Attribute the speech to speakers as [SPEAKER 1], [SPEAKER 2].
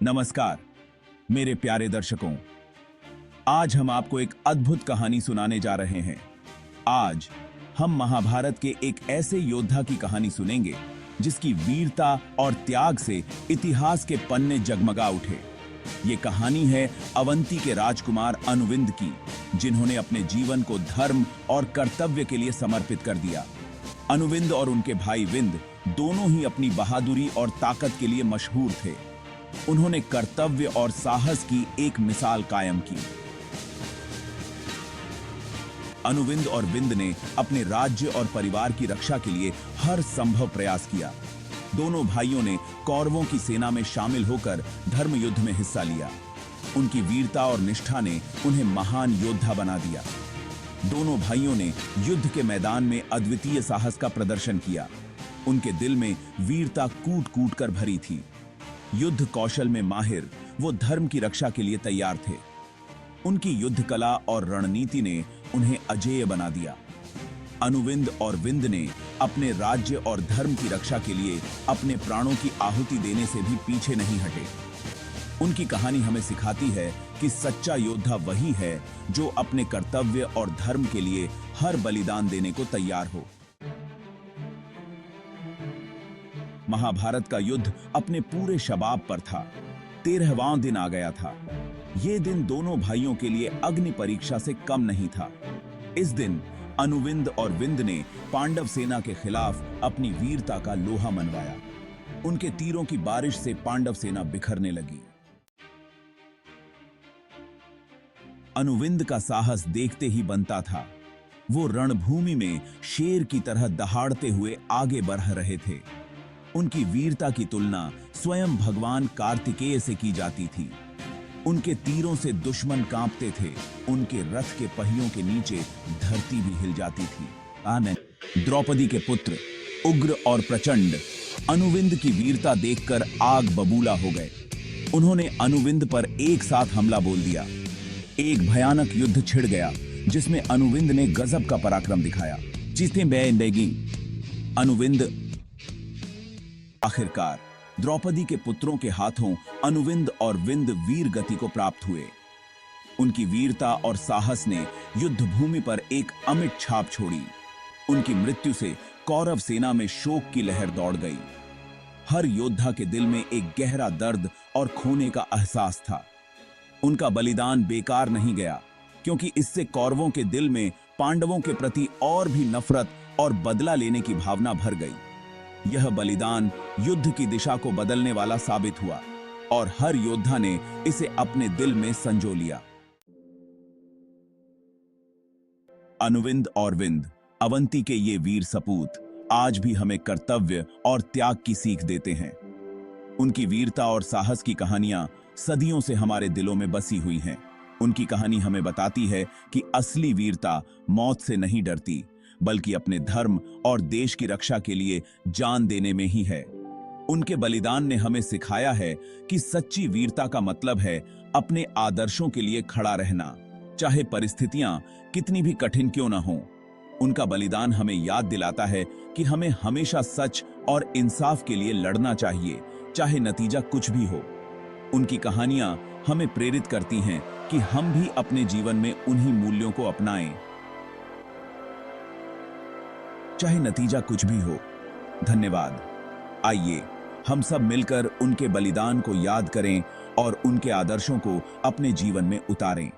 [SPEAKER 1] नमस्कार मेरे प्यारे दर्शकों। आज हम आपको एक अद्भुत कहानी सुनाने जा रहे हैं। आज हम महाभारत के एक ऐसे योद्धा की कहानी सुनेंगे जिसकी वीरता और त्याग से इतिहास के पन्ने जगमगा उठे। ये कहानी है अवंती के राजकुमार अनुविंद की, जिन्होंने अपने जीवन को धर्म और कर्तव्य के लिए समर्पित कर दिया। अनुविंद और उनके भाई विंद दोनों ही अपनी बहादुरी और ताकत के लिए मशहूर थे। उन्होंने कर्तव्य और साहस की एक मिसाल कायम की। अनुविंद और विंद ने अपने राज्य और परिवार की रक्षा के लिए हर संभव प्रयास किया। दोनों भाइयों ने कौरवों की सेना में शामिल होकर धर्म युद्ध में हिस्सा लिया। उनकी वीरता और निष्ठा ने उन्हें महान योद्धा बना दिया। दोनों भाइयों ने युद्ध के मैदान में अद्वितीय साहस का प्रदर्शन किया। उनके दिल में वीरता कूट कूट कर भरी थी। युद्ध कौशल में माहिर वो धर्म की रक्षा के लिए तैयार थे। उनकी युद्ध कला और रणनीति ने उन्हें अजेय बना दिया। अनुविंद और विंद ने अपने राज्य और धर्म की रक्षा के लिए अपने प्राणों की आहुति देने से भी पीछे नहीं हटे। उनकी कहानी हमें सिखाती है कि सच्चा योद्धा वही है जो अपने कर्तव्य और धर्म के लिए हर बलिदान देने को तैयार हो। महाभारत का युद्ध अपने पूरे शबाब पर था। 13वां दिन आ गया था। यह दिन दोनों भाइयों के लिए अग्नि परीक्षा से कम नहीं था। इस दिन अनुविंद और विंद ने पांडव सेना के खिलाफ अपनी वीरता का लोहा मनवाया। उनके तीरों की बारिश से पांडव सेना बिखरने लगी। अनुविंद का साहस देखते ही बनता था। वो रणभूमि में शेर की तरह दहाड़ते हुए आगे बढ़ रहे थे। उनकी वीरता की तुलना स्वयं भगवान कार्तिकेय से की जाती थी। उनके तीरों से दुश्मन कांपते थे। उनके रथ के पहियों के नीचे धरती भी हिल जाती थी। द्रौपदी के पुत्र उग्र और प्रचंड अनुविंद की वीरता देखकर आग बबूला हो गए। उन्होंने अनुविंद पर एक साथ हमला बोल दिया। एक भयानक युद्ध छिड़ गया जिसमें अनुविंद ने गजब का पराक्रम दिखाया। चीतें बेंदेगी। अनुविंद आखिरकार द्रौपदी के पुत्रों के हाथों अनुविंद और विंद वीर गति को प्राप्त हुए। उनकी वीरता और साहस ने युद्ध भूमि पर एक अमिट छाप छोड़ी। उनकी मृत्यु से कौरव सेना में शोक की लहर दौड़ गई। हर योद्धा के दिल में एक गहरा दर्द और खोने का एहसास था। उनका बलिदान बेकार नहीं गया, क्योंकि इससे कौरवों के दिल में पांडवों के प्रति और भी नफरत और बदला लेने की भावना भर गई। यह बलिदान युद्ध की दिशा को बदलने वाला साबित हुआ और हर योद्धा ने इसे अपने दिल में संजो लिया। अनुविंद और विंद, अवंती के ये वीर सपूत आज भी हमें कर्तव्य और त्याग की सीख देते हैं। उनकी वीरता और साहस की कहानियां सदियों से हमारे दिलों में बसी हुई हैं। उनकी कहानी हमें बताती है कि असली वीरता मौत से नहीं डरती, बल्कि अपने धर्म और देश की रक्षा के लिए जान देने में ही है। उनके बलिदान ने हमें सिखाया है कि सच्ची वीरता का मतलब है अपने आदर्शों के लिए खड़ा रहना, चाहे परिस्थितियां कितनी भी कठिन क्यों ना हो। उनका बलिदान हमें याद दिलाता है कि हमें हमेशा सच और इंसाफ के लिए लड़ना चाहिए, चाहे नतीजा कुछ भी हो। उनकी कहानियां हमें प्रेरित करती हैं कि हम भी अपने जीवन में उन्हीं मूल्यों को अपनाएं, चाहे नतीजा कुछ भी हो। धन्यवाद। आइए हम सब मिलकर उनके बलिदान को याद करें और उनके आदर्शों को अपने जीवन में उतारें।